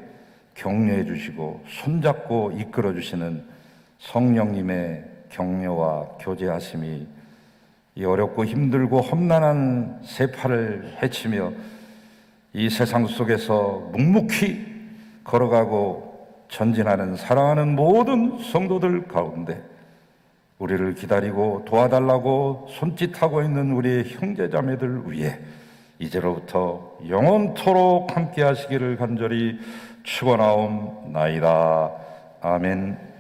Speaker 3: 격려해 주시고 손잡고 이끌어 주시는 성령님의 격려와 교제하심이 이 어렵고 힘들고 험난한 세파를 헤치며 이 세상 속에서 묵묵히 걸어가고 전진하는 사랑하는 모든 성도들 가운데 우리를 기다리고 도와달라고 손짓하고 있는 우리의 형제자매들 위해 이제로부터 영원토록 함께 하시기를 간절히 축원하옵나이다. 아멘.